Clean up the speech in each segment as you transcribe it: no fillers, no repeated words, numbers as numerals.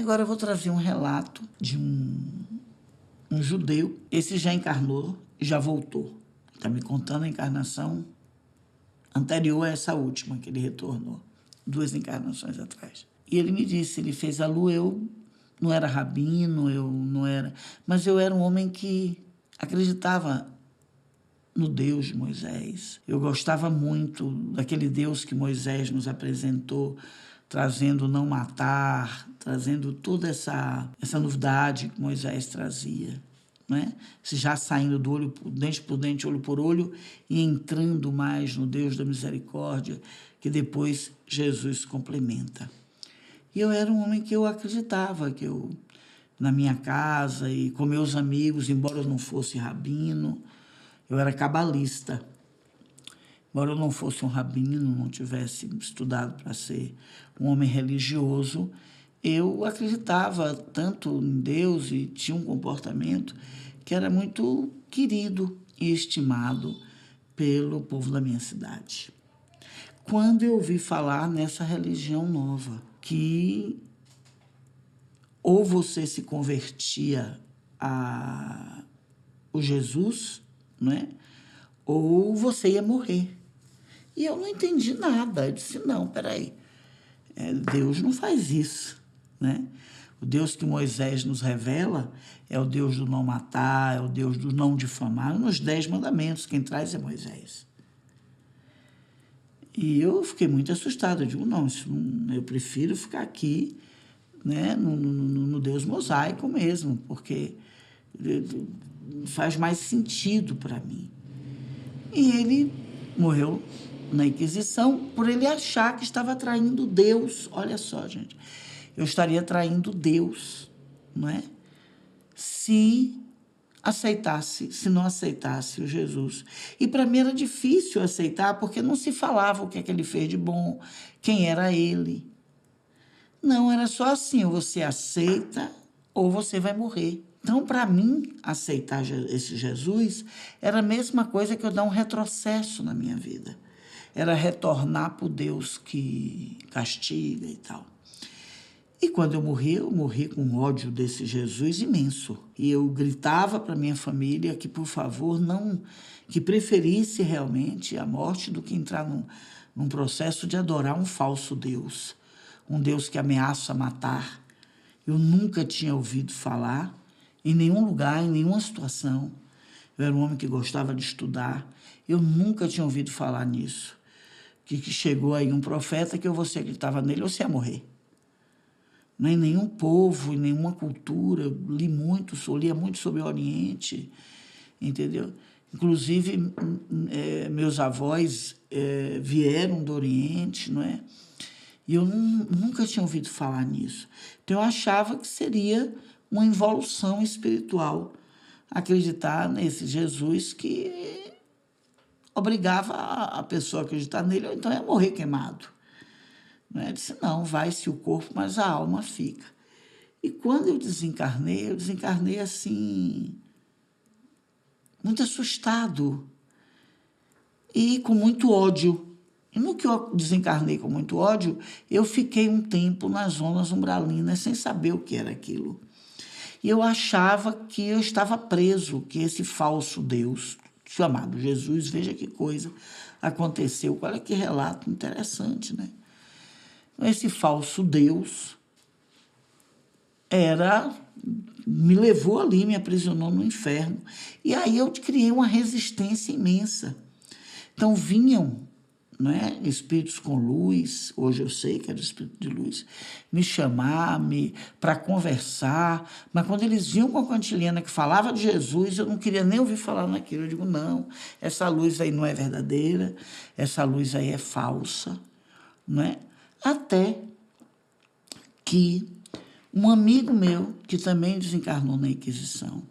Agora eu vou trazer um relato de um judeu. Esse já encarnou, já voltou. Está me contando a encarnação anterior a essa última que ele retornou, 2 encarnações atrás. E ele me disse, ele fez a lua, eu não era rabino, eu não era... Mas eu era um homem que acreditava no Deus de Moisés. Eu gostava muito daquele Deus que Moisés nos apresentou, trazendo não matar, trazendo toda essa novidade que Moisés trazia. Né? Já saindo do olho, dente por dente, olho por olho, e entrando mais no Deus da misericórdia, que depois Jesus complementa. E eu era um homem que eu acreditava, que eu, na minha casa e com meus amigos, embora eu não fosse rabino, eu era cabalista. Embora eu não fosse um rabino, não tivesse estudado para ser um homem religioso, eu acreditava tanto em Deus e tinha um comportamento que era muito querido e estimado pelo povo da minha cidade. Quando eu ouvi falar nessa religião nova, que ou você se convertia o Jesus, né? Ou você ia morrer. E eu não entendi nada. Eu disse, não, peraí, Deus não faz isso, né? O Deus que Moisés nos revela é o Deus do não matar, é o Deus do não difamar. Nos 10 mandamentos, quem traz é Moisés. E eu fiquei muito assustado. Eu digo, não, eu prefiro ficar aqui, né, no Deus mosaico mesmo, porque faz mais sentido para mim. E ele morreu na Inquisição por ele achar que estava traindo Deus. Olha só, gente, eu estaria traindo Deus, não é? Se não aceitasse o Jesus. E para mim era difícil aceitar, porque não se falava o que é que ele fez de bom, quem era ele. Não, era só assim, ou você aceita ou você vai morrer. Então, para mim, aceitar esse Jesus era a mesma coisa que eu dar um retrocesso na minha vida. Era retornar para o Deus que castiga e tal. E quando eu morri com um ódio desse Jesus imenso. E eu gritava para minha família que, por favor, que preferisse realmente a morte do que entrar num processo de adorar um falso Deus. Um Deus que ameaça matar. Eu nunca tinha ouvido falar, em nenhum lugar, em nenhuma situação. Eu era um homem que gostava de estudar. Eu nunca tinha ouvido falar nisso. Que chegou aí um profeta que ou você acreditava nele ou você ia morrer. Não é em nenhum povo, em nenhuma cultura. Eu lia muito sobre o Oriente, entendeu? Inclusive, meus avós vieram do Oriente, não é? E eu nunca tinha ouvido falar nisso. Então, eu achava que seria uma involução espiritual acreditar nesse Jesus que obrigava a pessoa a acreditar nele, ou então ia morrer queimado. Eu disse, não, vai-se o corpo, mas a alma fica. E quando eu desencarnei assim, muito assustado e com muito ódio. E no que eu desencarnei com muito ódio, eu fiquei um tempo nas zonas umbralinas sem saber o que era aquilo. E eu achava que eu estava preso, que esse falso Deus, chamado Jesus, veja que coisa aconteceu. Olha que relato interessante, né? Esse falso Deus me levou ali, me aprisionou no inferno. E aí eu criei uma resistência imensa. Então vinham, né, espíritos com luz, hoje eu sei que era espírito de luz, me chamar para conversar, mas quando eles viam com a cantilena que falava de Jesus, eu não queria nem ouvir falar naquilo. Eu digo, não, essa luz aí não é verdadeira, essa luz aí é falsa, não é? Até que um amigo meu, que também desencarnou na Inquisição,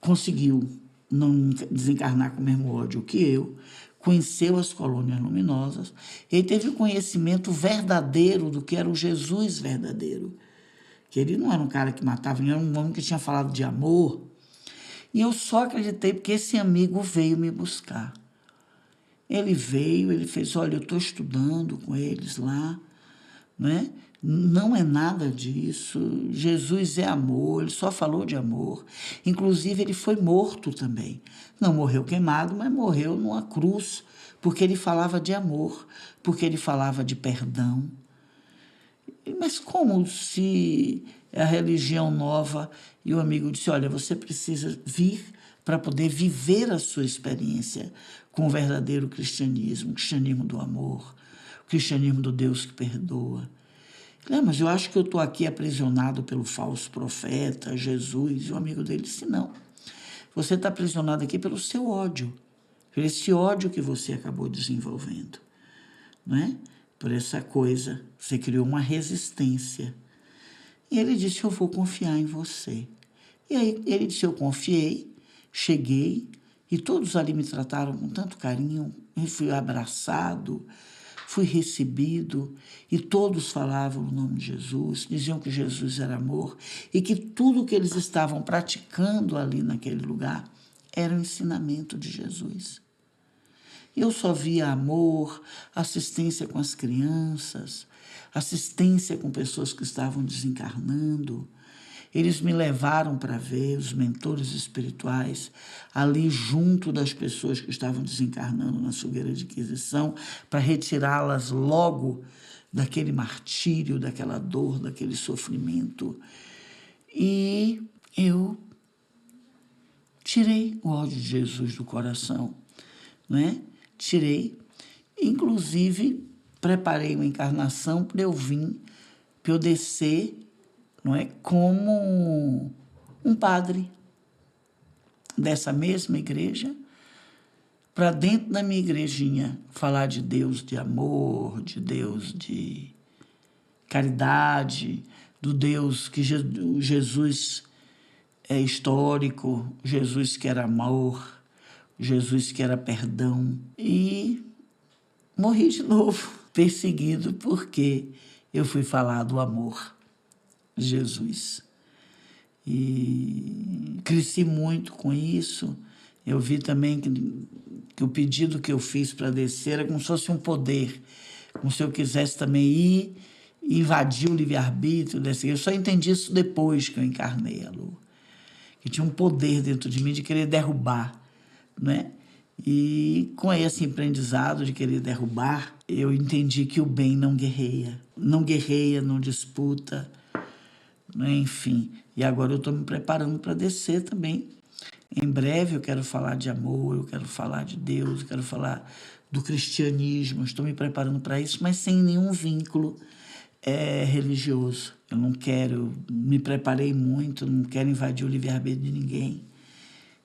conseguiu não desencarnar com o mesmo ódio que eu, conheceu as colônias luminosas, ele teve o conhecimento verdadeiro do que era o Jesus verdadeiro. Que ele não era um cara que matava, ele era um homem que tinha falado de amor. E eu só acreditei porque esse amigo veio me buscar. Ele veio, ele fez, olha, eu estou estudando com eles lá, não é? Não é nada disso. Jesus é amor, ele só falou de amor. Inclusive, ele foi morto também. Não morreu queimado, mas morreu numa cruz, porque ele falava de amor, porque ele falava de perdão. Mas como se a religião nova, e o amigo disse, olha, você precisa vir para poder viver a sua experiência com o verdadeiro cristianismo, o cristianismo do amor, o cristianismo do Deus que perdoa. Não, mas eu acho que eu estou aqui aprisionado pelo falso profeta, Jesus. E o amigo dele disse, não. Você está aprisionado aqui pelo seu ódio, por esse ódio que você acabou desenvolvendo, não é? Por essa coisa, você criou uma resistência. E ele disse, eu vou confiar em você. E aí ele disse, eu confiei, cheguei, e todos ali me trataram com tanto carinho, eu fui abraçado, fui recebido, e todos falavam o nome de Jesus, diziam que Jesus era amor, e que tudo que eles estavam praticando ali naquele lugar era o ensinamento de Jesus. Eu só via amor, assistência com as crianças, assistência com pessoas que estavam desencarnando. Eles me levaram para ver os mentores espirituais ali junto das pessoas que estavam desencarnando na fogueira de Inquisição, para retirá-las logo daquele martírio, daquela dor, daquele sofrimento. E eu tirei o ódio de Jesus do coração, não é? Tirei, inclusive preparei uma encarnação para eu vir, para eu descer, não é, como um padre dessa mesma igreja, para dentro da minha igrejinha falar de Deus de amor, de Deus de caridade, do Deus que Jesus é histórico, Jesus que era amor, Jesus que era perdão. E morri de novo, perseguido porque eu fui falar do amor de Jesus. E cresci muito com isso. Eu vi também que o pedido que eu fiz para descer era como se fosse um poder, como se eu quisesse também ir e invadir o livre-arbítrio dessa. Eu só entendi isso depois que eu encarnei a Lu, que tinha um poder dentro de mim de querer derrubar, né? E com esse aprendizado de querer derrubar, eu entendi que o bem não guerreia, não disputa, né? Enfim. E agora eu estou me preparando para descer também. Em breve eu quero falar de amor, eu quero falar de Deus, eu quero falar do cristianismo, estou me preparando para isso, mas sem nenhum vínculo religioso. Eu não quero, me preparei muito, não quero invadir o livre-arbítrio de ninguém.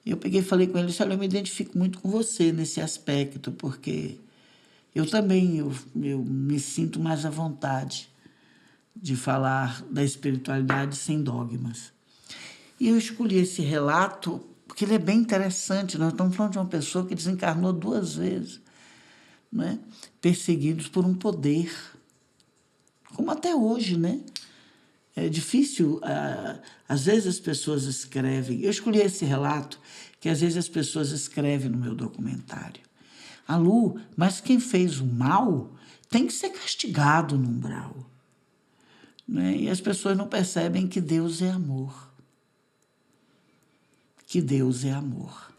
Eu peguei e falei com ele, olha, eu me identifico muito com você nesse aspecto, porque eu também eu me sinto mais à vontade de falar da espiritualidade sem dogmas. E eu escolhi esse relato porque ele é bem interessante. Nós estamos falando de uma pessoa que desencarnou 2 vezes, né? Perseguidos por um poder, como até hoje, né? É difícil, às vezes as pessoas escrevem, eu escolhi esse relato, que às vezes as pessoas escrevem no meu documentário. Lu, mas quem fez o mal tem que ser castigado no umbral. Né? E as pessoas não percebem que Deus é amor. Que Deus é amor.